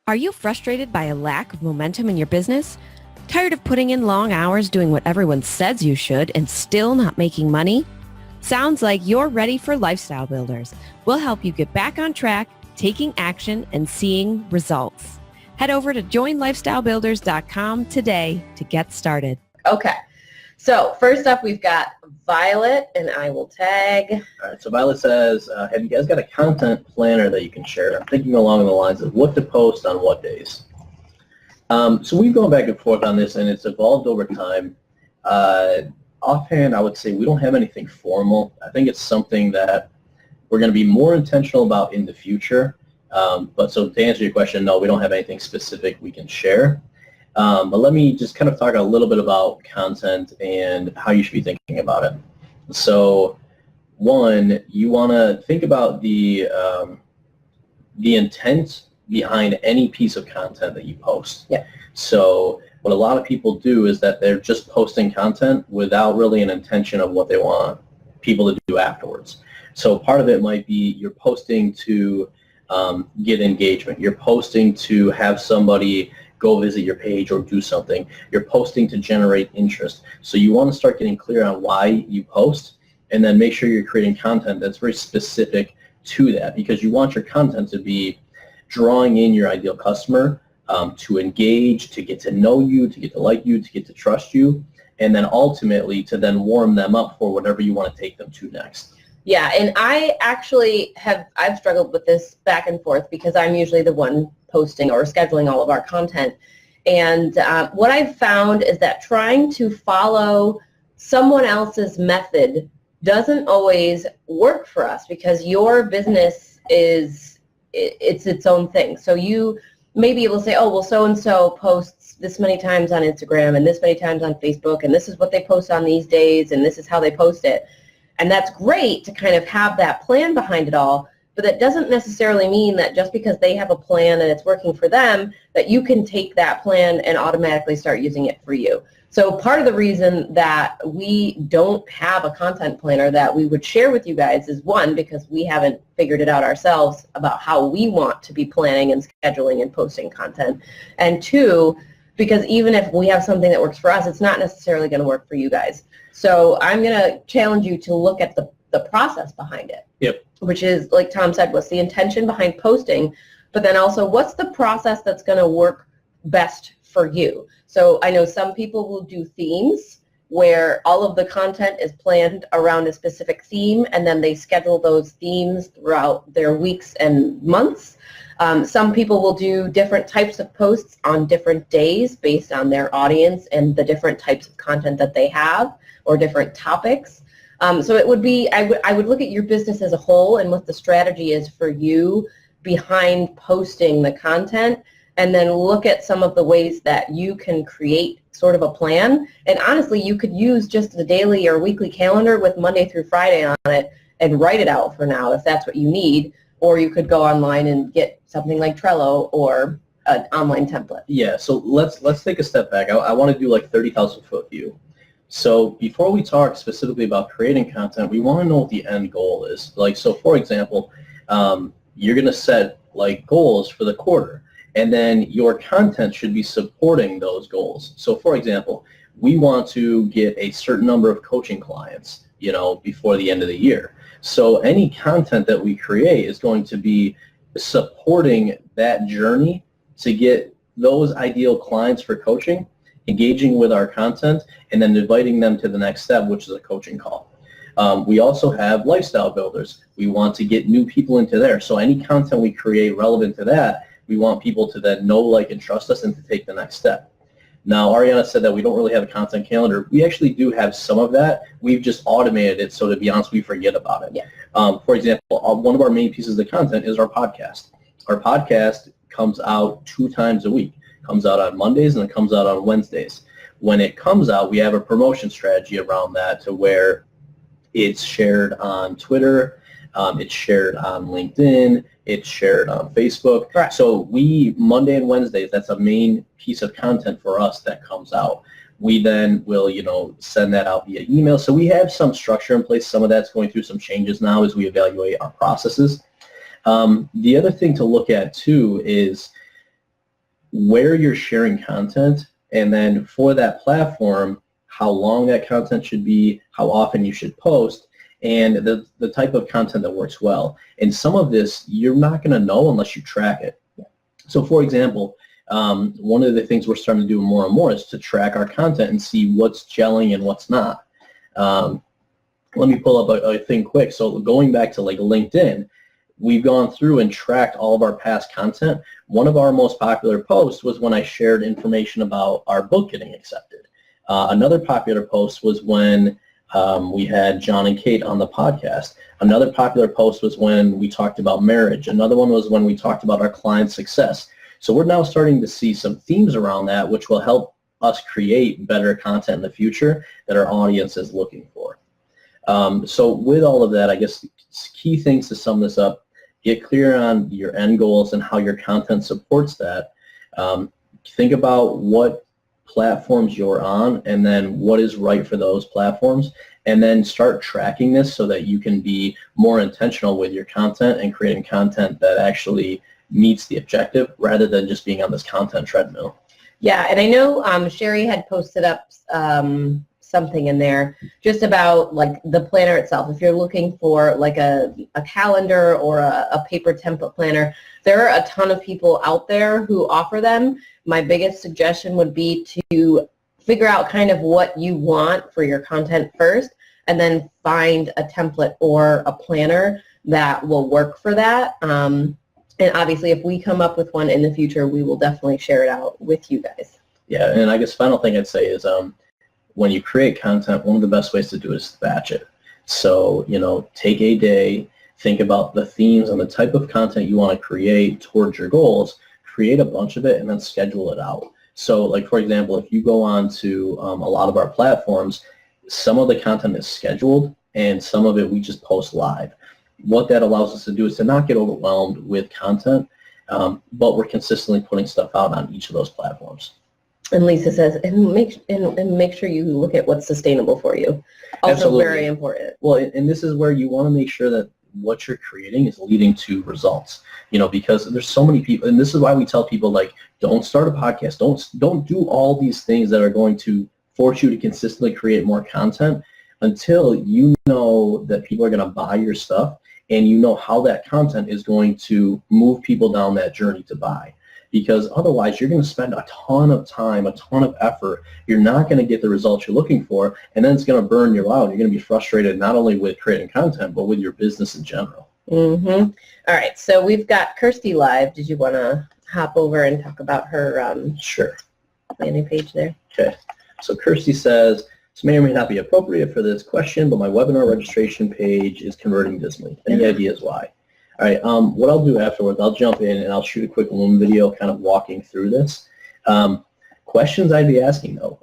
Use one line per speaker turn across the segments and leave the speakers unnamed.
Are you frustrated by a lack of momentum in your business? Tired of putting in long hours doing what everyone says you should and still not making money? Sounds like you're ready for Lifestyle Builders. We'll help you get back on track, taking action, and seeing results. Head over to joinlifestylebuilders.com today to get started.
Okay, so first up we've got Violet, and I will tag.
All right, so Violet says, have you guys got a content planner that you can share? I'm thinking along the lines of what to post on what days. So we've gone back and forth on this, and it's evolved over time. Offhand, I would say we don't have anything formal. I think it's something that we're going to be more intentional about in the future. But so to answer your question, no, we don't have anything specific we can share. But let me just kind of talk a little bit about content and how you should be thinking about it. So one, you want to think about the intent behind any piece of content that you post.
Yeah.
So what a lot of people do is that they're just posting content without really an intention of what they want people to do afterwards. So part of it might be you're posting to get engagement. You're posting to have somebody go visit your page or do something. You're posting to generate interest. So you want to start getting clear on why you post, and then make sure you're creating content that's very specific to that, because you want your content to be drawing in your ideal customer to engage, to get to know you, to get to like you, to get to trust you, and then ultimately to then warm them up for whatever you want to take them to next.
Yeah, and I actually I've struggled with this back and forth because I'm usually the one posting or scheduling all of our content. And what I've found is that trying to follow someone else's method doesn't always work for us, because your business is its own thing. So you may be able to say, oh, well, so-and-so posts this many times on Instagram and this many times on Facebook, and this is what they post on these days, and this is how they post it. And that's great to kind of have that plan behind it all, but that doesn't necessarily mean that just because they have a plan and it's working for them, that you can take that plan and automatically start using it for you. So part of the reason that we don't have a content planner that we would share with you guys is, one, because we haven't figured it out ourselves about how we want to be planning and scheduling and posting content. And two, because even if we have something that works for us, it's not necessarily going to work for you guys. So I'm going to challenge you to look at the process behind it.
Yep.
Which is, like Tom said, what's the intention behind posting, but then also what's the process that's going to work best for you. So I know some people will do themes where all of the content is planned around a specific theme, and then they schedule those themes throughout their weeks and months. Some people will do different types of posts on different days based on their audience and the different types of content that they have, or different topics. So it would be, I would look at your business as a whole and what the strategy is for you behind posting the content, and then look at some of the ways that you can create sort of a plan. And honestly, you could use just the daily or weekly calendar with Monday through Friday on it and write it out for now if that's what you need, or you could go online and get something like Trello or an online template.
Yeah, so let's take a step back. I want to do like 30,000 foot view. So before we talk specifically about creating content, we want to know what the end goal is. Like, so for example, you're going to set like goals for the quarter, and then your content should be supporting those goals. So for example, we want to get a certain number of coaching clients, before the end of the year. So any content that we create is going to be supporting that journey to get those ideal clients for coaching, engaging with our content, and then inviting them to the next step, which is a coaching call. We also have Lifestyle Builders. We want to get new people into there. So any content we create relevant to that, we want people to then know, like, and trust us and to take the next step. Now, Ariana said that we don't really have a content calendar. We actually do have some of that. We've just automated it, so to be honest, we forget about it.
Yeah.
For example, one of our main pieces of content is our podcast. Our podcast comes out 2 times a week. It comes out on Mondays and it comes out on Wednesdays. When it comes out, we have a promotion strategy around that to where it's shared on Twitter, it's shared on LinkedIn, it's shared on Facebook.
Right.
So Monday and Wednesdays, that's a main piece of content for us that comes out. We then will, send that out via email. So we have some structure in place. Some of that's going through some changes now as we evaluate our processes. The other thing to look at too is where you're sharing content, and then for that platform, how long that content should be, how often you should post, and the type of content that works well. And some of this you're not going to know unless you track it. So for example, one of the things we're starting to do more and more is to track our content and see what's gelling and what's not. Let me pull up a thing quick. So going back to like LinkedIn, we've gone through and tracked all of our past content. One of our most popular posts was when I shared information about our book getting accepted. Another popular post was when we had John and Kate on the podcast. Another popular post was when we talked about marriage. Another one was when we talked about our client success. So we're now starting to see some themes around that, which will help us create better content in the future that our audience is looking for. So with all of that, I guess key things to sum this up: get clear on your end goals and how your content supports that. Think about what platforms you're on and then what is right for those platforms, and then start tracking this so that you can be more intentional with your content and creating content that actually meets the objective rather than just being on this content treadmill.
Yeah, and I know Sherry had posted up something in there just about like the planner itself. If you're looking for like a calendar or a paper template planner, there are a ton of people out there who offer them. My biggest suggestion would be to figure out kind of what you want for your content first, and then find a template or a planner that will work for that. And obviously, if we come up with one in the future, we will definitely share it out with you guys.
Yeah, and I guess final thing I'd say is when you create content, one of the best ways to do it is to batch it. So, take a day, think about the themes and the type of content you want to create towards your goals, create a bunch of it, and then schedule it out. So, like, for example, if you go on to a lot of our platforms, some of the content is scheduled and some of it we just post live. What that allows us to do is to not get overwhelmed with content, but we're consistently putting stuff out on each of those platforms.
And Lisa says, and make sure you look at what's sustainable for you. Also
Absolutely.
Very important.
Well, and this is where you want to make sure that what you're creating is leading to results. Because there's so many people, and this is why we tell people, like, don't start a podcast. Don't do all these things that are going to force you to consistently create more content until you know that people are going to buy your stuff and you know how that content is going to move people down that journey to buy. Because otherwise you're going to spend a ton of time, a ton of effort. You're not going to get the results you're looking for, and then it's going to burn you out. You're going to be frustrated not only with creating content, but with your business in general.
Mm-hmm. All right, so we've got Kirsty live. Did you want to hop over and talk about her
Sure.
landing page there?
Okay. So Kirsty says, this may or may not be appropriate for this question, but my webinar registration page is converting dismally. Any ideas why? All right, what I'll do afterwards, I'll jump in and I'll shoot a quick Loom video kind of walking through this. Questions I'd be asking, though,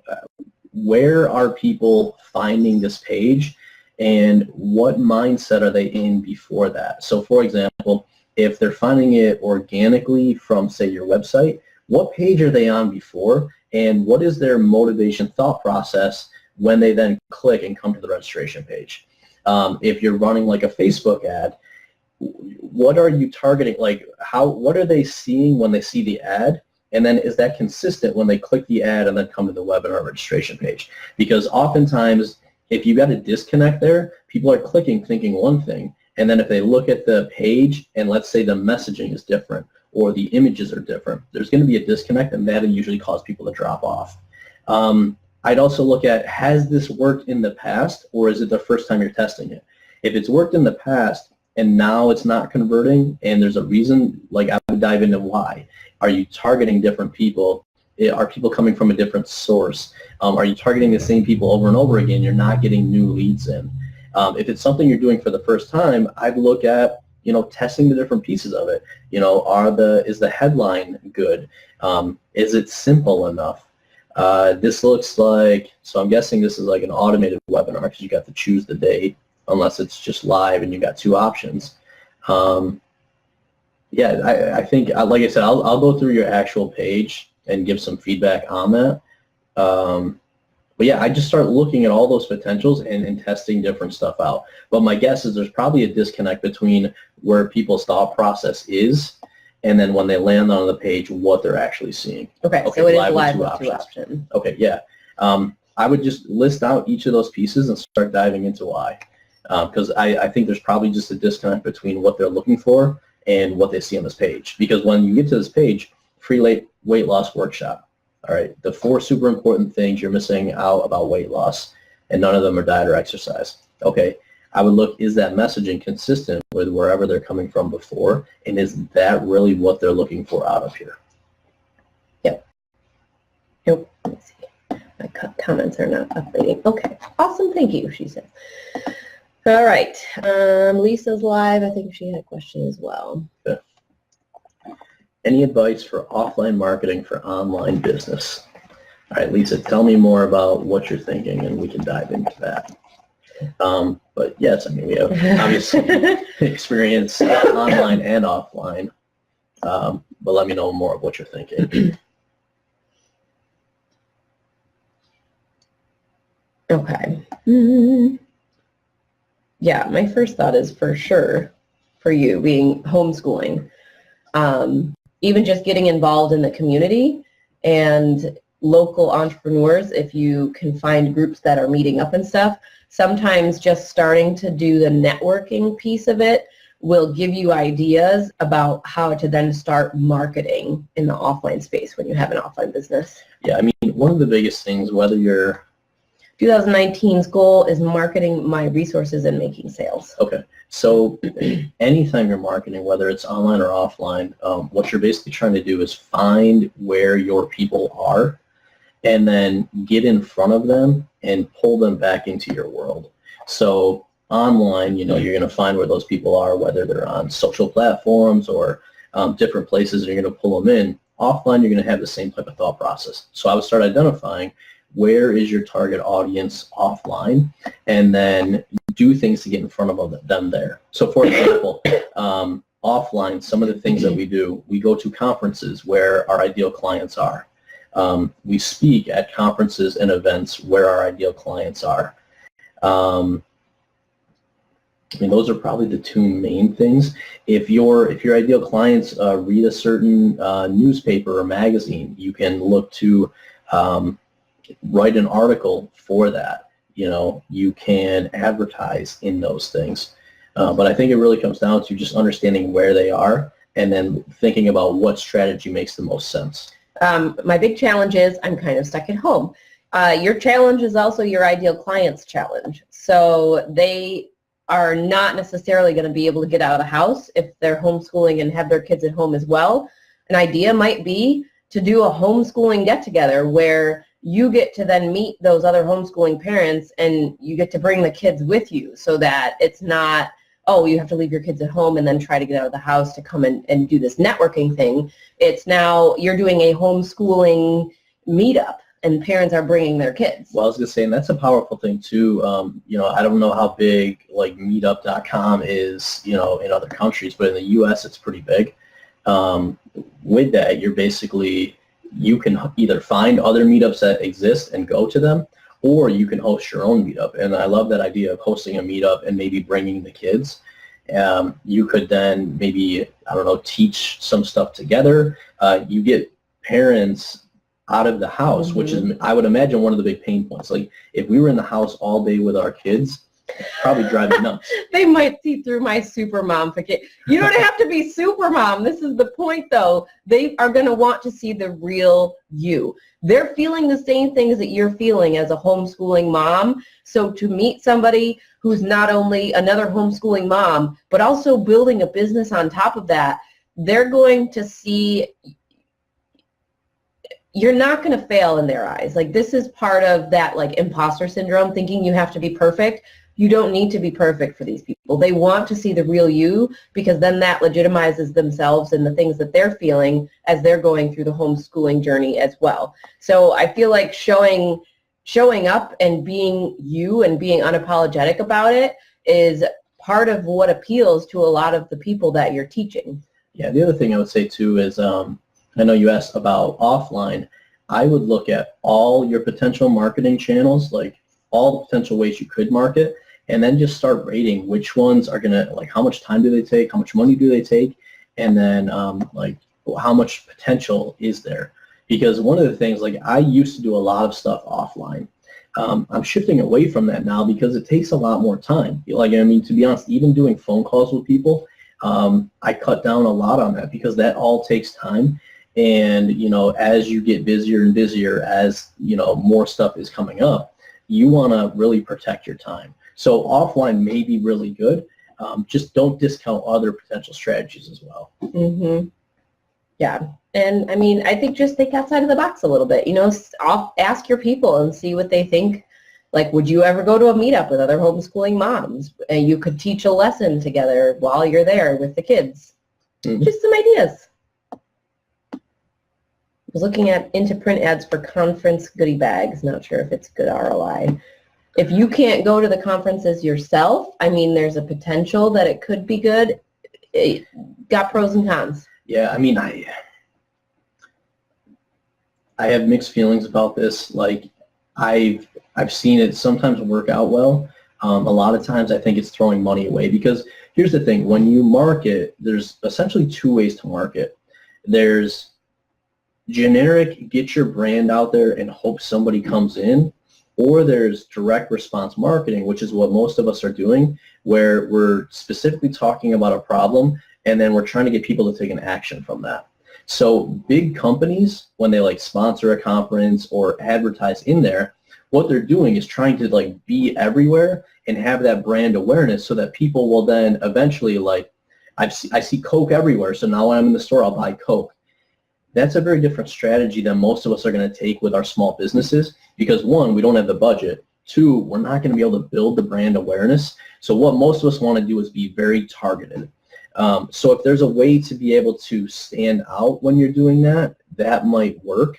where are people finding this page and what mindset are they in before that? So, for example, if they're finding it organically from, say, your website, what page are they on before, and what is their motivation thought process when they then click and come to the registration page? If you're running like a Facebook ad, what are you targeting? Like, what are they seeing when they see the ad? And then is that consistent when they click the ad and then come to the webinar registration page? Because oftentimes, if you've got a disconnect there, people are clicking thinking one thing, and then if they look at the page and let's say the messaging is different or the images are different, there's going to be a disconnect, and that will usually cause people to drop off. I'd also look at, has this worked in the past, or is it the first time you're testing it? If it's worked in the past and now it's not converting and there's a reason, like, I would dive into why. Are you targeting different people? Are people coming from a different source? Are you targeting the same people over and over again? You're not getting new leads in. If it's something you're doing for the first time, I'd look at, testing the different pieces of it. Is the headline good? Is it simple enough? This looks like, so I'm guessing this is like an automated webinar because you got to choose the date, unless it's just live and you got two options. Yeah, I think, like I said, I'll go through your actual page and give some feedback on that. But yeah, I just start looking at all those potentials and testing different stuff out. But my guess is there's probably a disconnect between where people's thought process is and then when they land on the page, what they're actually seeing.
Okay,
Okay,
so it is
live with
live
two
with two
options.
options.
Okay, yeah. I would just list out each of those pieces and start diving into why. Because I think there's probably just a disconnect between what they're looking for and what they see on this page. Because when you get to this page, free weight loss workshop, all right, the 4 super important things you're missing out about weight loss, and none of them are diet or exercise. Okay, I would look, is that messaging consistent with wherever they're coming from before, and is that really what they're looking for out of here?
Yep. Nope. Let me see. My comments are not updating. Okay. Awesome. Thank you, she says. All right. Lisa's live. I think she had a question as well.
Okay. Any advice for offline marketing for online business? All right, Lisa, tell me more about what you're thinking, and we can dive into that. But yes, I mean, we have obviously experience online and offline, but let me know more of what you're thinking.
Okay. Yeah, my first thought is for sure for you being homeschooling. Even just getting involved in the community and local entrepreneurs, if you can find groups that are meeting up and stuff, sometimes just starting to do the networking piece of it will give you ideas about how to then start marketing in the offline space when you have an offline business.
Yeah, I mean, one of the biggest things, whether you're
2019's goal is marketing my resources and making sales.
Okay, so anytime you're marketing, whether it's online or offline, what you're basically trying to do is find where your people are and then get in front of them and pull them back into your world. So online, you know, you're going to find where those people are, whether they're on social platforms or different places, and you're going to pull them in. Offline, you're going to have the same type of thought process. So I would start identifying where is your target audience offline, and then do things to get in front of them there. So for example, offline, some of the things that we do, we go to conferences where our ideal clients are. We speak at conferences and events where our ideal clients are. I mean, those are probably the 2 main things. If your ideal clients read a certain newspaper or magazine, you can look to write an article for that. You know, you can advertise in those things. But I think it really comes down to just understanding where they are and then thinking about what strategy makes the most sense.
My big challenge is I'm kind of stuck at home. Your challenge is also your ideal client's challenge. So they are not necessarily going to be able to get out of the house if they're homeschooling and have their kids at home as well. An idea might be to do a homeschooling get-together where you get to then meet those other homeschooling parents and you get to bring the kids with you so that it's not, oh, you have to leave your kids at home and then try to get out of the house to come and do this networking thing. It's now you're doing a homeschooling meetup and parents are bringing their kids.
Well, I was going to say, and that's a powerful thing too. You know, I don't know how big like meetup.com is, you know, in other countries, but in the U.S. it's pretty big. With that, you're basically, you can either find other meetups that exist and go to them, or you can host your own meetup. And I love that idea of hosting a meetup and maybe bringing the kids. You could then maybe, I don't know, teach some stuff together. You get parents out of the house, which is, I would imagine, one of the big pain points. Like if we were in the house all day with our kids, probably drive me nuts.
They might see through my super mom. You don't have to be super mom. This is the point, though. They are going to want to see the real you. They're feeling the same things that you're feeling as a homeschooling mom. So to meet somebody who's not only another homeschooling mom, but also building a business on top of that, they're going to see you're not going to fail in their eyes. Like this is part of that like imposter syndrome, thinking you have to be perfect. You don't need to be perfect for these people. They want to see the real you because then that legitimizes themselves and the things that they're feeling as they're going through the homeschooling journey as well. So I feel like showing up and being you and being unapologetic about it is part of what appeals to a lot of the people that you're teaching.
Yeah, the other thing I would say too is, I know you asked about offline. I would look at all your potential marketing channels, like all the potential ways you could market, and then just start rating which ones are going to, like how much time do they take, how much money do they take, and then like how much potential is there? Because one of the things, like I used to do a lot of stuff offline. I'm shifting away from that now because it takes a lot more time. Like, I mean, to be honest, even doing phone calls with people, I cut down a lot on that because that all takes time. And, you know, as you get busier and busier, as, you know, more stuff is coming up, you want to really protect your time. So offline may be really good. Just don't discount other potential strategies as well.
Mm-hmm. Yeah. And I mean, I think just think outside of the box a little bit, you know, ask your people and see what they think. Like, would you ever go to a meetup with other homeschooling moms? And you could teach a lesson together while you're there with the kids. Mm-hmm. Just some ideas. I was looking into print ads for conference goodie bags. Not sure if it's good ROI. If you can't go to the conferences yourself, I mean, there's a potential that it could be good. It got pros and cons.
Yeah, I mean, I have mixed feelings about this. Like, I've seen it sometimes work out well. A lot of times I think it's throwing money away because here's the thing. When you market, there's essentially two ways to market. There's generic, get your brand out there and hope somebody comes in, or there's direct response marketing, which is what most of us are doing, where we're specifically talking about a problem and then we're trying to get people to take an action from that. So big companies, when they like sponsor a conference or advertise in there, what they're doing is trying to like be everywhere and have that brand awareness so that people will then eventually like, I see Coke everywhere, so now when I'm in the store, I'll buy Coke. That's a very different strategy than most of us are going to take with our small businesses because one, we don't have the budget. Two, we're not going to be able to build the brand awareness. So what most of us want to do is be very targeted. So if there's a way to be able to stand out when you're doing that, that might work.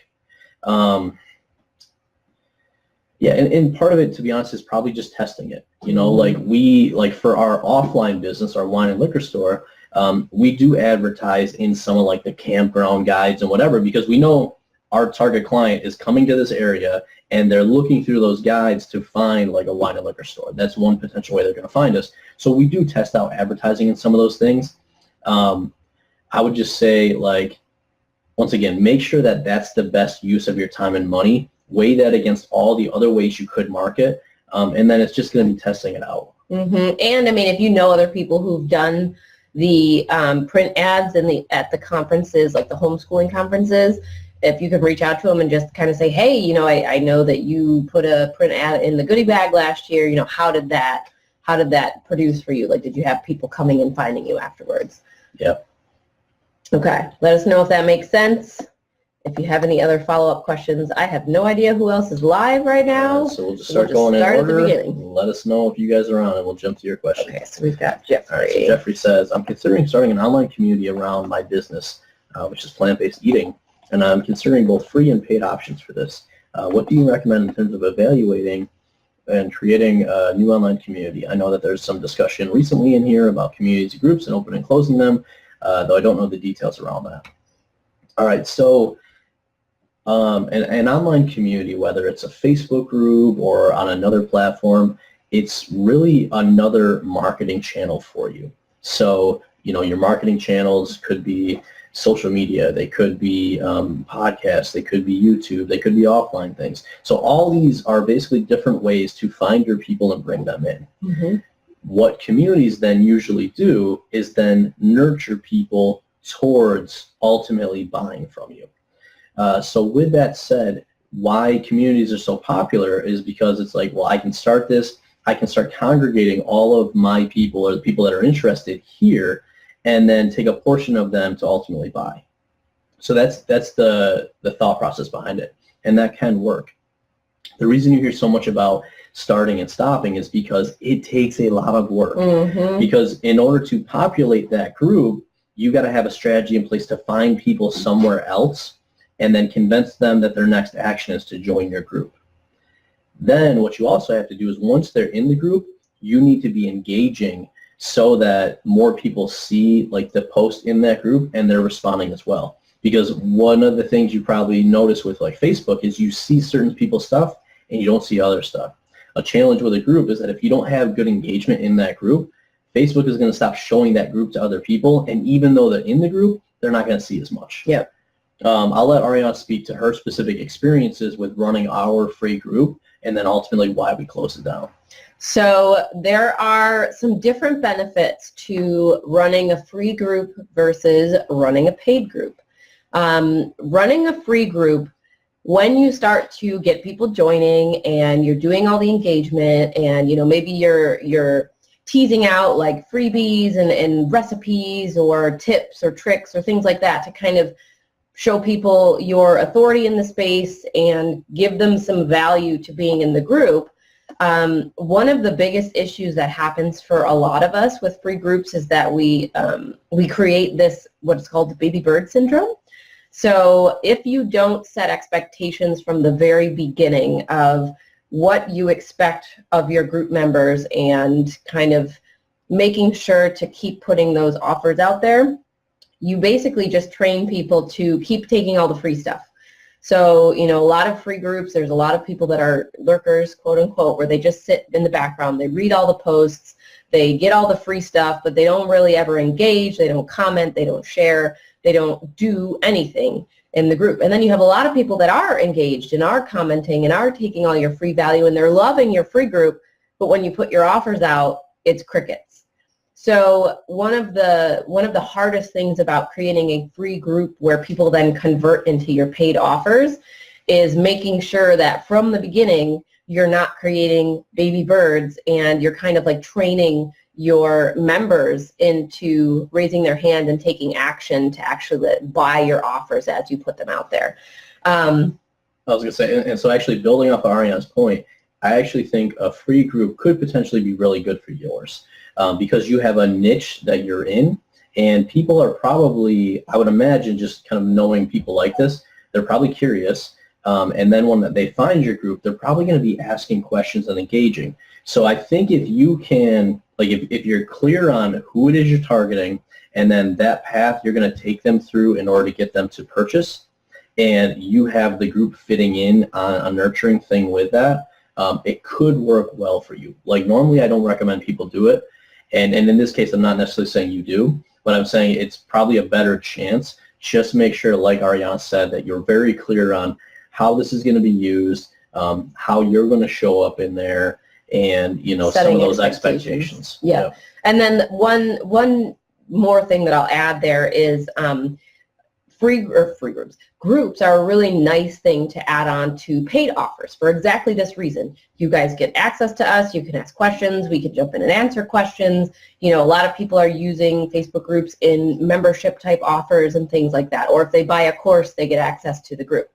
Yeah, and part of it, to be honest, is probably just testing it. You know, like for our offline business, our wine and liquor store, we do advertise in some of like the campground guides and whatever because we know our target client is coming to this area and they're looking through those guides to find like a wine and liquor store. That's one potential way they're going to find us. So we do test out advertising in some of those things. I would just say, like, once again, make sure that that's the best use of your time and money. Weigh that against all the other ways you could market, and then it's just going to be testing it out.
Mm-hmm. And I mean, if you know other people who've done the print ads at the conferences, like the homeschooling conferences, if you could reach out to them and just kind of say, hey, you know, I know that you put a print ad in the goodie bag last year. You know, how did that produce for you? Like, did you have people coming and finding you afterwards?
Yep.
Okay. Let us know if that makes sense. If you have any other follow-up questions, I have no idea who else is live right now.
So we'll just start going in order. Let us know if you guys are on, and we'll jump to your questions.
Okay, so we've got Jeffrey.
All right, so Jeffrey says, I'm considering starting an online community around my business, which is plant-based eating, and I'm considering both free and paid options for this. What do you recommend in terms of evaluating and creating a new online community? I know that there's some discussion recently in here about communities and groups and opening and closing them, though I don't know the details around that. All right, so an online community, whether it's a Facebook group or on another platform, it's really another marketing channel for you. So, you know, your marketing channels could be social media, they could be podcasts, they could be YouTube, they could be offline things. So all these are basically different ways to find your people and bring them in. Mm-hmm. What communities then usually do is then nurture people towards ultimately buying from you. So with that said, why communities are so popular is because it's like, well, I can start this, I can start congregating all of my people or the people that are interested here, and then take a portion of them to ultimately buy. So that's the thought process behind it, and that can work. The reason you hear so much about starting and stopping is because it takes a lot of work. Mm-hmm. Because in order to populate that group, you got to have a strategy in place to find people somewhere else and then convince them that their next action is to join your group. Then what you also have to do is once they're in the group, you need to be engaging so that more people see like the post in that group and they're responding as well. Because one of the things you probably notice with like Facebook is you see certain people's stuff and you don't see other stuff. A challenge with a group is that if you don't have good engagement in that group, Facebook is going to stop showing that group to other people, and even though they're in the group, they're not going to see as much.
Yep.
I'll let Ariana speak to her specific experiences with running our free group, and then ultimately why we closed it down.
So there are some different benefits to running a free group versus running a paid group. Running a free group, when you start to get people joining and you're doing all the engagement, and maybe you're teasing out like freebies and recipes or tips or tricks or things like that to kind of show people your authority in the space and give them some value to being in the group. One of the biggest issues that happens for a lot of us with free groups is that we create this, what's called the baby bird syndrome. So if you don't set expectations from the very beginning of what you expect of your group members and kind of making sure to keep putting those offers out there, you basically just train people to keep taking all the free stuff. So, a lot of free groups, there's a lot of people that are lurkers, quote unquote, where they just sit in the background, they read all the posts, they get all the free stuff, but they don't really ever engage, they don't comment, they don't share, they don't do anything in the group. And then you have a lot of people that are engaged and are commenting and are taking all your free value and they're loving your free group, but when you put your offers out, it's crickets. So one of the hardest things about creating a free group where people then convert into your paid offers is making sure that from the beginning you're not creating baby birds and you're kind of like training your members into raising their hand and taking action to actually buy your offers as you put them out there.
I was going to say, and so actually building off of Ariana's point, I actually think a free group could potentially be really good for yours. Because you have a niche that you're in, and people are probably, I would imagine, just kind of knowing people like this, they're probably curious, and then when they find your group, they're probably going to be asking questions and engaging. So I think if you can, like if you're clear on who it is you're targeting, and then that path you're going to take them through in order to get them to purchase, and you have the group fitting in on a nurturing thing with that, it could work well for you. Like normally I don't recommend people do it. And in this case, I'm not necessarily saying you do, but I'm saying it's probably a better chance. Just make sure, like Ariana said, that you're very clear on how this is going to be used, how you're going to show up in there, and
Setting
some of those expectations.
Yeah. And then one more thing that I'll add there is groups are a really nice thing to add on to paid offers for exactly this reason. You guys get access to us, you can ask questions, we can jump in and answer questions. A lot of people are using Facebook groups in membership type offers and things like that, or if they buy a course, they get access to the group.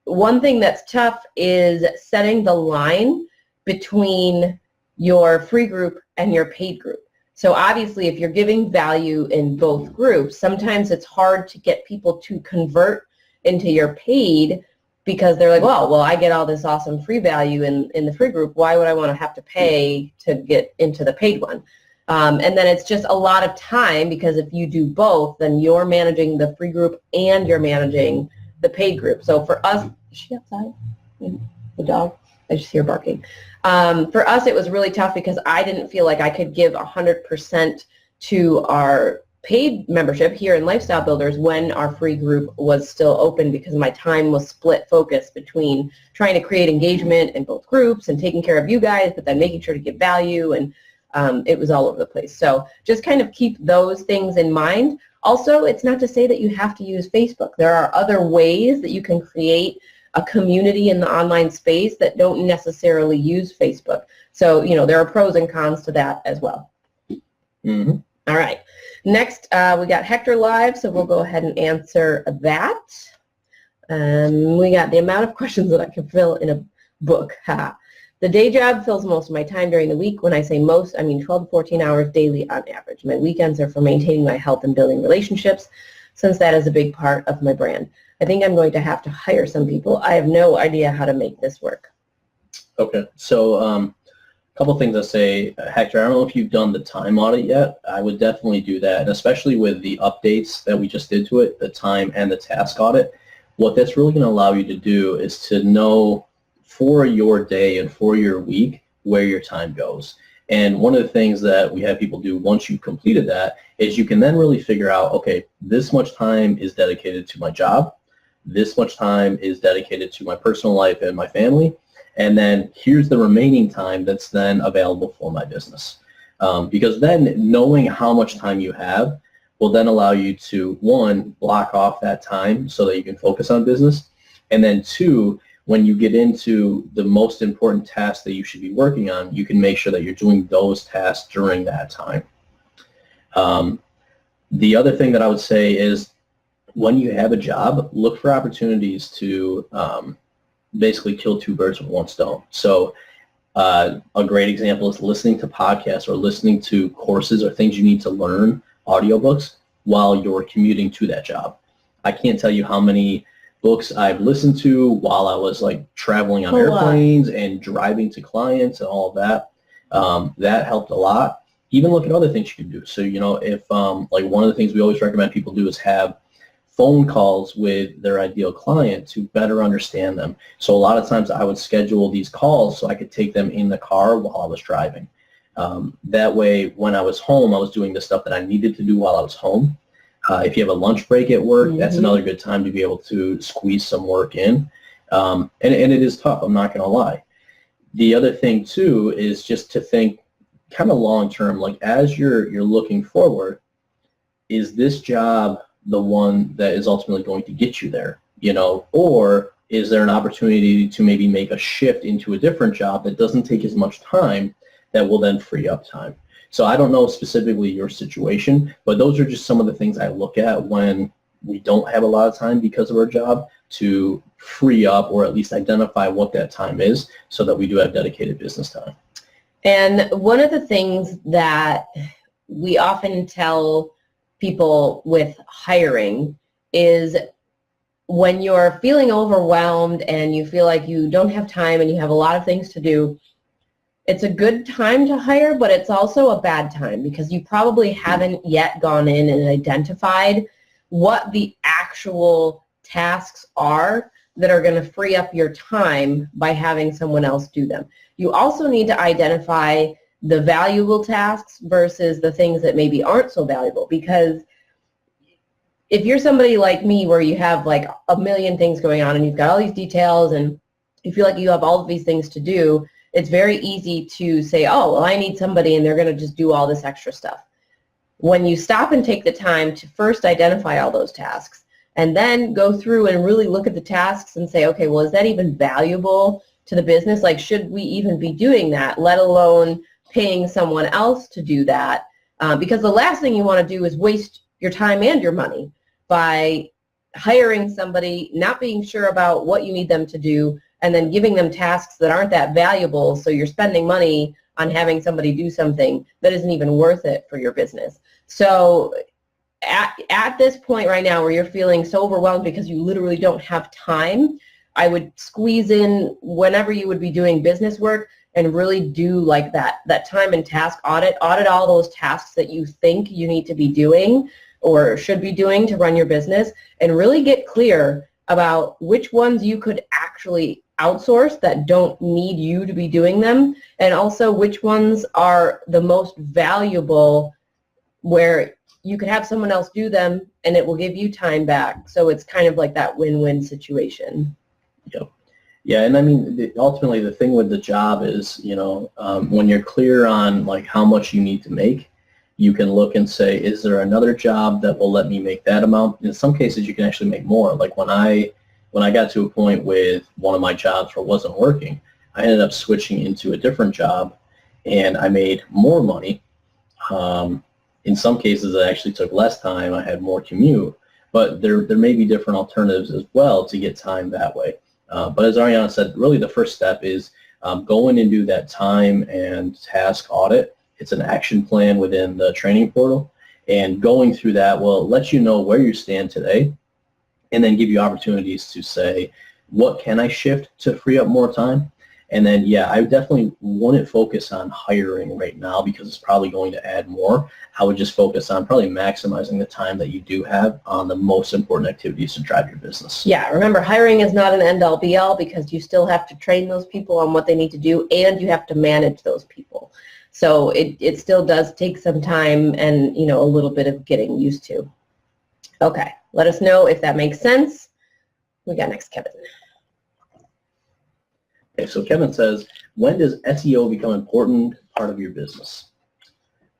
One thing that's tough is setting the line between your free group and your paid group. So obviously, if you're giving value in both groups, sometimes it's hard to get people to convert into your paid because they're like, well, I get all this awesome free value in the free group. Why would I want to have to pay to get into the paid one? And then it's just a lot of time because if you do both, then you're managing the free group and you're managing the paid group. So for us, is she outside? The dog? I just hear barking. For us, it was really tough because I didn't feel like I could give 100% to our paid membership here in Lifestyle Builders when our free group was still open because my time was split focus between trying to create engagement in both groups and taking care of you guys, but then making sure to give value, and it was all over the place. So just kind of keep those things in mind. Also, it's not to say that you have to use Facebook. There are other ways that you can create a community in the online space that don't necessarily use Facebook. So, there are pros and cons to that as well.
Mm-hmm.
All right. Next, we got Hector live, so we'll go ahead and answer that. We got the amount of questions that I can fill in a book. The day job fills most of my time during the week. When I say most, I mean 12 to 14 hours daily on average. My weekends are for maintaining my health and building relationships, since that is a big part of my brand. I think I'm going to have to hire some people. I have no idea how to make this work.
Okay, so a couple things I say, Hector, I don't know if you've done the time audit yet. I would definitely do that, and especially with the updates that we just did to it, the time and the task audit. What that's really going to allow you to do is to know for your day and for your week where your time goes. And one of the things that we have people do once you've completed that is you can then really figure out, okay, this much time is dedicated to my job, this much time is dedicated to my personal life and my family, and then here's the remaining time that's then available for my business. Because then knowing how much time you have will then allow you to, one, block off that time so that you can focus on business, and then two, when you get into the most important tasks that you should be working on, you can make sure that you're doing those tasks during that time. The other thing that I would say is when you have a job, look for opportunities to basically kill two birds with one stone. So a great example is listening to podcasts or listening to courses or things you need to learn, audiobooks, while you're commuting to that job. I can't tell you how many books I've listened to while I was like traveling on airplanes and driving to clients and all of that. That helped a lot. Even look at other things you can do. So, you know, if like one of the things we always recommend people do is have phone calls with their ideal client to better understand them. So a lot of times I would schedule these calls so I could take them in the car while I was driving. That way, when I was home, I was doing the stuff that I needed to do while I was home. If you have a lunch break at work, that's another good time to be able to squeeze some work in. And it is tough, I'm not going to lie. The other thing, too, is just to think kind of long-term, like as you're looking forward, is this job the one that is ultimately going to get you there, you know, or is there an opportunity to maybe make a shift into a different job that doesn't take as much time that will then free up time? So I don't know specifically your situation, but those are just some of the things I look at when we don't have a lot of time because of our job to free up or at least identify what that time is so that we do have dedicated business time.
And one of the things that we often tell people with hiring is when you're feeling overwhelmed and you feel like you don't have time and you have a lot of things to do, it's a good time to hire, but it's also a bad time because you probably haven't yet gone in and identified what the actual tasks are that are going to free up your time by having someone else do them. You also need to identify the valuable tasks versus the things that maybe aren't so valuable, because if you're somebody like me where you have like a million things going on and you've got all these details and you feel like you have all of these things to do, it's very easy to say, oh, well, I need somebody and they're going to just do all this extra stuff. When you stop and take the time to first identify all those tasks and then go through and really look at the tasks and say, okay, well, is that even valuable to the business? Like, should we even be doing that, let alone paying someone else to do that? Because the last thing you want to do is waste your time and your money by hiring somebody, not being sure about what you need them to do, and then giving them tasks that aren't that valuable, so you're spending money on having somebody do something that isn't even worth it for your business. So at this point right now where you're feeling so overwhelmed because you literally don't have time, I would squeeze in whenever you would be doing business work and really do like that time and task audit all those tasks that you think you need to be doing or should be doing to run your business, and really get clear about which ones you could actually outsource that don't need you to be doing them, and also which ones are the most valuable where you could have someone else do them and it will give you time back. So it's kind of like that win-win situation.
Yep. Yeah, and I mean, ultimately the thing with the job is, you know, when you're clear on like how much you need to make, you can look and say, is there another job that will let me make that amount? In some cases, you can actually make more. Like when I got to a point with one of my jobs where it wasn't working, I ended up switching into a different job, and I made more money. In some cases, it actually took less time. I had more commute, but there may be different alternatives as well to get time that way. But as Ariana said, really the first step is go in and do that time and task audit. It's an action plan within the training portal, and going through that will let you know where you stand today and then give you opportunities to say, what can I shift to free up more time? And then, yeah, I definitely wouldn't focus on hiring right now because it's probably going to add more. I would just focus on probably maximizing the time that you do have on the most important activities to drive your business.
Yeah, remember, hiring is not an end-all be-all because you still have to train those people on what they need to do, and you have to manage those people. So it still does take some time and, a little bit of getting used to. Okay, let us know if that makes sense. We got next, Kevin.
Okay, so Kevin says, when does SEO become an important part of your business?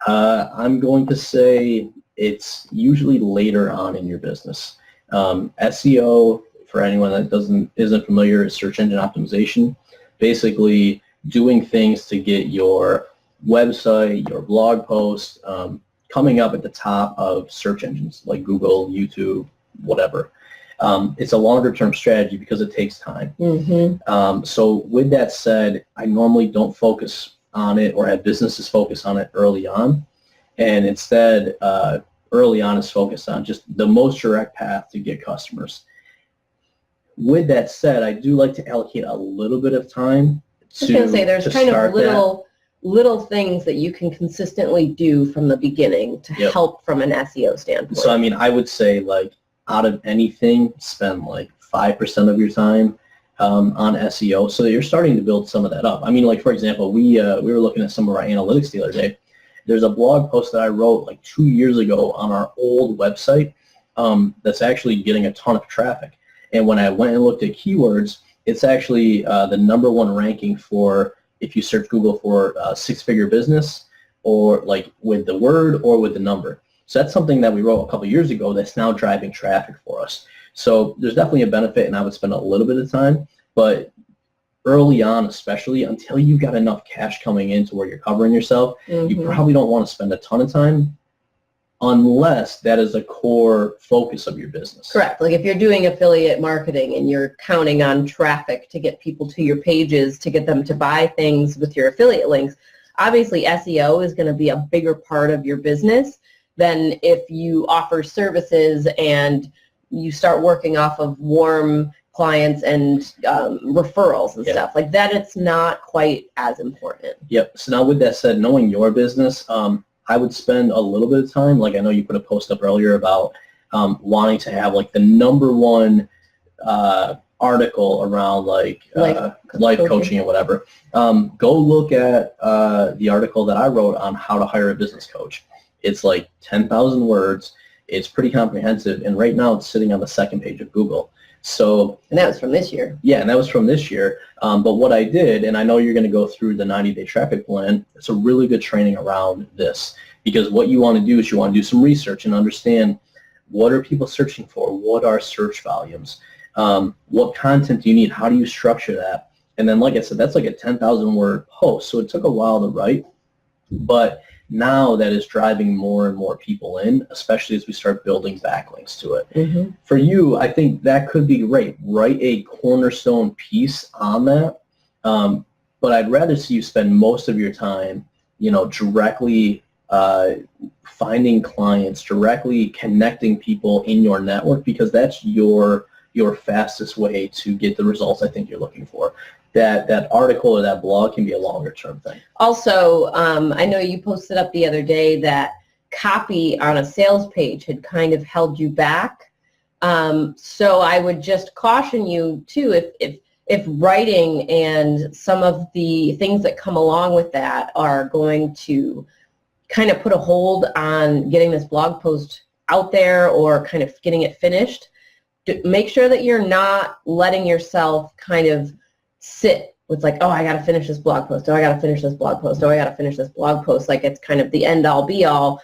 I'm going to say it's usually later on in your business. SEO, for anyone that isn't familiar, is search engine optimization. Basically, doing things to get your website, your blog post, coming up at the top of search engines like Google, YouTube, whatever. It's a longer-term strategy because it takes time.
Mm-hmm.
So with that said, I normally don't focus on it or have businesses focus on it early on. And instead, early on is focused on just the most direct path to get customers. With that said, I do like to allocate a little bit of time to
I was going to say, there's kind of
that.
little things that you can consistently do from the beginning to help from an SEO standpoint.
So, I mean, I would say, like, out of anything, spend like 5% of your time on SEO, so that you're starting to build some of that up. I mean, like, for example, we were looking at some of our analytics the other day. There's a blog post that I wrote like 2 years ago on our old website that's actually getting a ton of traffic. And when I went and looked at keywords, it's actually the #1 ranking for, if you search Google for six-figure business, or like with the word or with the number. So that's something that we wrote a couple years ago that's now driving traffic for us. So there's definitely a benefit, and I would spend a little bit of time, but early on, especially until you got enough cash coming in to where you're covering yourself, you probably don't want to spend a ton of time unless that is a core focus of your business.
Correct. Like if you're doing affiliate marketing and you're counting on traffic to get people to your pages, to get them to buy things with your affiliate links, obviously SEO is going to be a bigger part of your business than if you offer services and you start working off of warm clients and referrals and stuff. Like that, it's not quite as important.
Yep. So now with that said, knowing your business, I would spend a little bit of time, like I know you put a post up earlier about wanting to have like the #1 article around like life coaching and whatever. Go look at the article that I wrote on how to hire a business coach. It's like 10,000 words. It's pretty comprehensive, and right now it's sitting on the second page of Google. So,
and that was from this year.
Yeah, and that was from this year. But what I did, and I know you're going to go through the 90-day traffic plan, it's a really good training around this, because what you want to do is you want to do some research and understand what are people searching for, what are search volumes, what content do you need, how do you structure that, and then like I said, that's like a 10,000 word post, so it took a while to write, but now that is driving more and more people in, especially as we start building backlinks to it. For you, I think that could be great. Write a cornerstone piece on that, but I'd rather see you spend most of your time, directly finding clients, directly connecting people in your network, because that's your fastest way to get the results I think you're looking for. That article or that blog can be a longer term thing.
Also, I know you posted up the other day that copy on a sales page had kind of held you back. So I would just caution you too, if writing and some of the things that come along with that are going to kind of put a hold on getting this blog post out there or kind of getting it finished, make sure that you're not letting yourself kind of sit with like, oh, I got to finish this blog post. Oh, I got to finish this blog post. Oh, I got to finish this blog post. Like it's kind of the end all be all.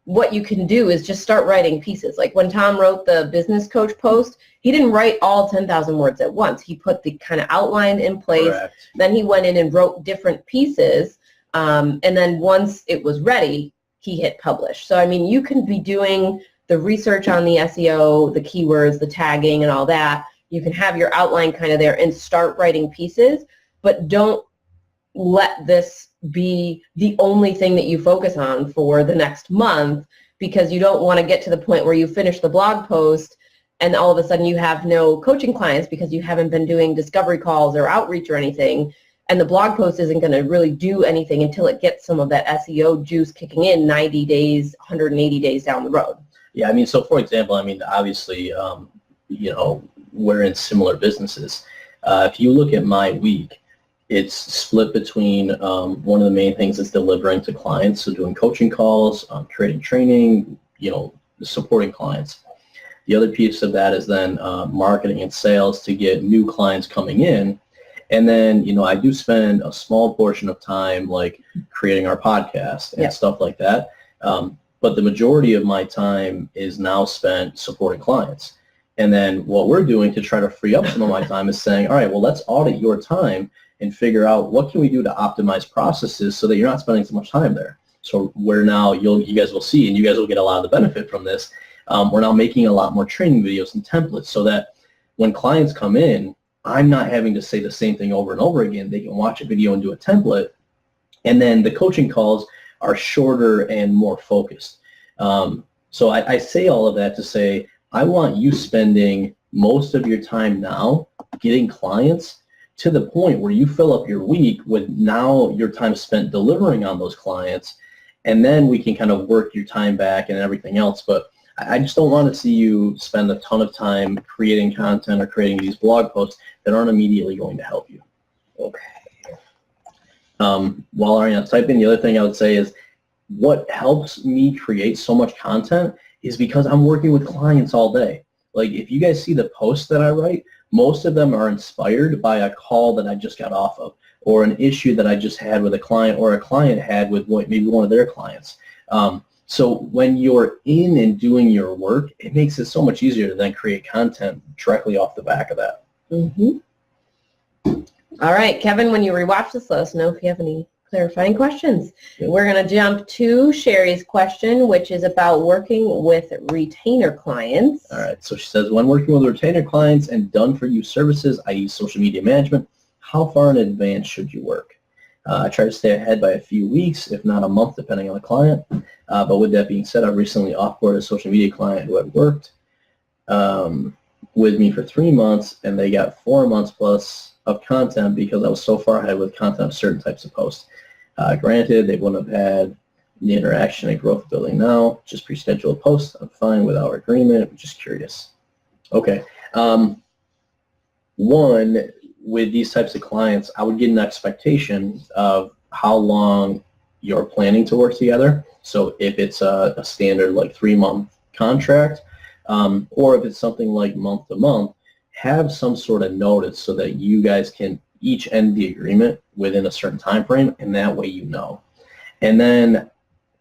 What you can do is just start writing pieces. Like when Tom wrote the business coach post, he didn't write all 10,000 words at once. He put the kind of outline in place.
Correct.
Then he went in and wrote different pieces. And then once it was ready, he hit publish. So, I mean, you can be doing the research on the SEO, the keywords, the tagging and all that. You can have your outline kind of there and start writing pieces, but don't let this be the only thing that you focus on for the next month, because you don't want to get to the point where you finish the blog post and all of a sudden you have no coaching clients because you haven't been doing discovery calls or outreach or anything, and the blog post isn't going to really do anything until it gets some of that SEO juice kicking in 90 days, 180 days down the road.
Yeah, I mean, so for example, I mean, obviously, we're in similar businesses. If you look at my week, It's split between one of the main things is delivering to clients, so doing coaching calls, creating training, supporting clients. The other piece of that is then marketing and sales to get new clients coming in. And then, I do spend a small portion of time like creating our podcast and stuff like that. But the majority of my time is now spent supporting clients. And then what we're doing to try to free up some of my time is saying, all right, well, let's audit your time and figure out what can we do to optimize processes so that you're not spending so much time there. So we're now, you guys will see, and you guys will get a lot of the benefit from this. We're now making a lot more training videos and templates so that when clients come in, I'm not having to say the same thing over and over again. They can watch a video and do a template. And then the coaching calls are shorter and more focused. So I say all of that to say, I want you spending most of your time now getting clients to the point where you fill up your week with now your time spent delivering on those clients, and then we can kind of work your time back and everything else. But I just don't want to see you spend a ton of time creating content or creating these blog posts that aren't immediately going to help you. Okay. While Ariana's typing, the other thing I would say is what helps me create so much content is because I'm working with clients all day. Like if you guys see the posts that I write, most of them are inspired by a call that I just got off of, or an issue that I just had with a client, or a client had with maybe one of their clients. So when you're in and doing your work, it makes it so much easier to then create content directly off the back of that.
Mm-hmm. All right, Kevin, when you rewatch this, let us know if you have any clarifying questions.
Yep.
We're going to jump to Sherry's question, which is about working with retainer clients.
All right, so she says, when working with retainer clients and done-for-you services, i.e. social media management, how far in advance should you work? I try to stay ahead by a few weeks, if not a month, depending on the client. But with that being said, I've recently offboarded a social media client who had worked with me for 3 months, and they got 4 months plus of content because I was so far ahead with content of certain types of posts. Granted, they wouldn't have had the interaction and growth building now, just pre-schedule a post. I'm fine with our agreement, I'm just curious. Okay. One, with these types of clients, I would get an expectation of how long you're planning to work together. So if it's a standard like 3-month contract, or if it's something like month to month, have some sort of notice so that you guys can each end the agreement within a certain time frame, and that way you know. And then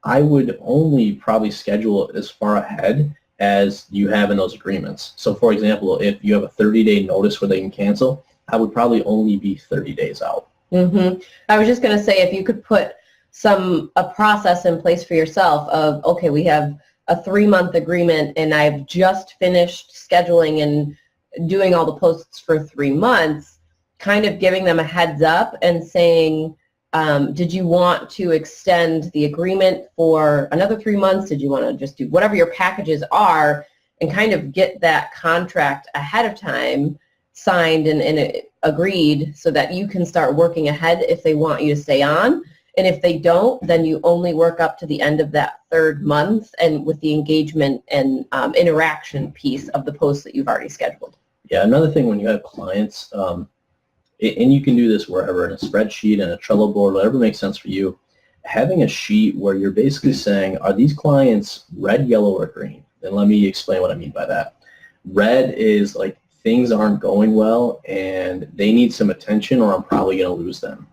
I would only probably schedule it as far ahead as you have in those agreements. So for example, if you have a 30-day notice where they can cancel, I would probably only be 30 days out.
Mm-hmm. I was just going to say, if you could put a process in place for yourself of, okay, we have a 3-month agreement and I've just finished scheduling and doing all the posts for 3 months, kind of giving them a heads up and saying, did you want to extend the agreement for another 3 months? Did you want to just do whatever your packages are, and kind of get that contract ahead of time signed and agreed so that you can start working ahead if they want you to stay on. And if they don't, then you only work up to the end of that 3rd month and with the engagement and interaction piece of the posts that you've already scheduled.
Yeah, another thing when you have clients, and you can do this wherever, in a spreadsheet, in a Trello board, whatever makes sense for you, having a sheet where you're basically saying, are these clients red, yellow, or green? And let me explain what I mean by that. Red is like things aren't going well and they need some attention or I'm probably going to lose them.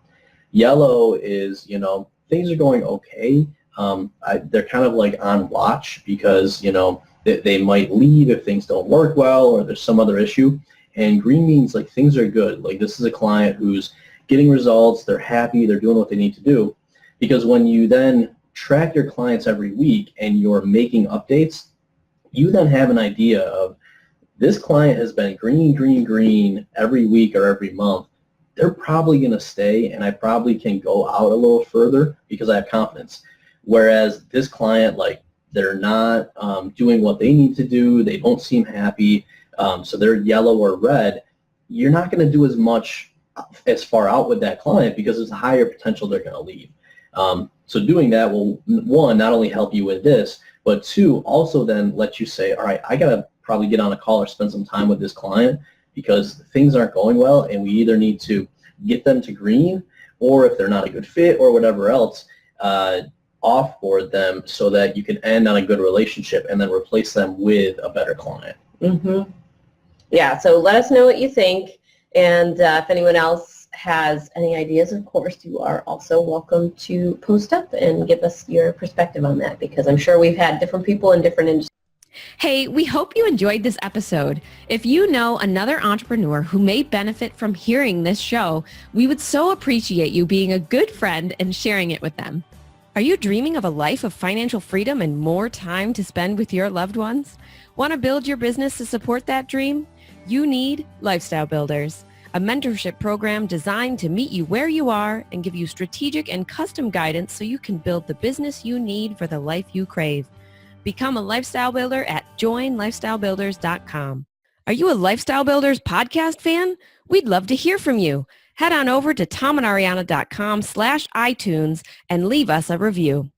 Yellow is, things are going okay. They're kind of like on watch because, they might leave if things don't work well or there's some other issue. And green means like things are good. Like this is a client who's getting results, they're happy, they're doing what they need to do. Because when you then track your clients every week and you're making updates, you then have an idea of this client has been green, green, green every week or every month. They're probably going to stay and I probably can go out a little further because I have confidence. Whereas this client, like they're not doing what they need to do, they don't seem happy, so they're yellow or red, you're not going to do as much as far out with that client because there's a higher potential they're going to leave. So doing that will, one, not only help you with this, but two, also then let you say, all right, I got to probably get on a call or spend some time with this client because things aren't going well and we either need to get them to green, or if they're not a good fit or whatever else, offboard them so that you can end on a good relationship and then replace them with a better client.
Mm-hmm. Yeah, so let us know what you think, and if anyone else has any ideas, of course, you are also welcome to post up and give us your perspective on that, because I'm sure we've had different people in different industries.
Hey, we hope you enjoyed this episode. If you know another entrepreneur who may benefit from hearing this show, we would so appreciate you being a good friend and sharing it with them. Are you dreaming of a life of financial freedom and more time to spend with your loved ones? Want to build your business to support that dream? You need Lifestyle Builders, a mentorship program designed to meet you where you are and give you strategic and custom guidance so you can build the business you need for the life you crave. Become a lifestyle builder at joinlifestylebuilders.com. Are you a Lifestyle Builders podcast fan? We'd love to hear from you. Head on over to tomandariana.com/iTunes and leave us a review.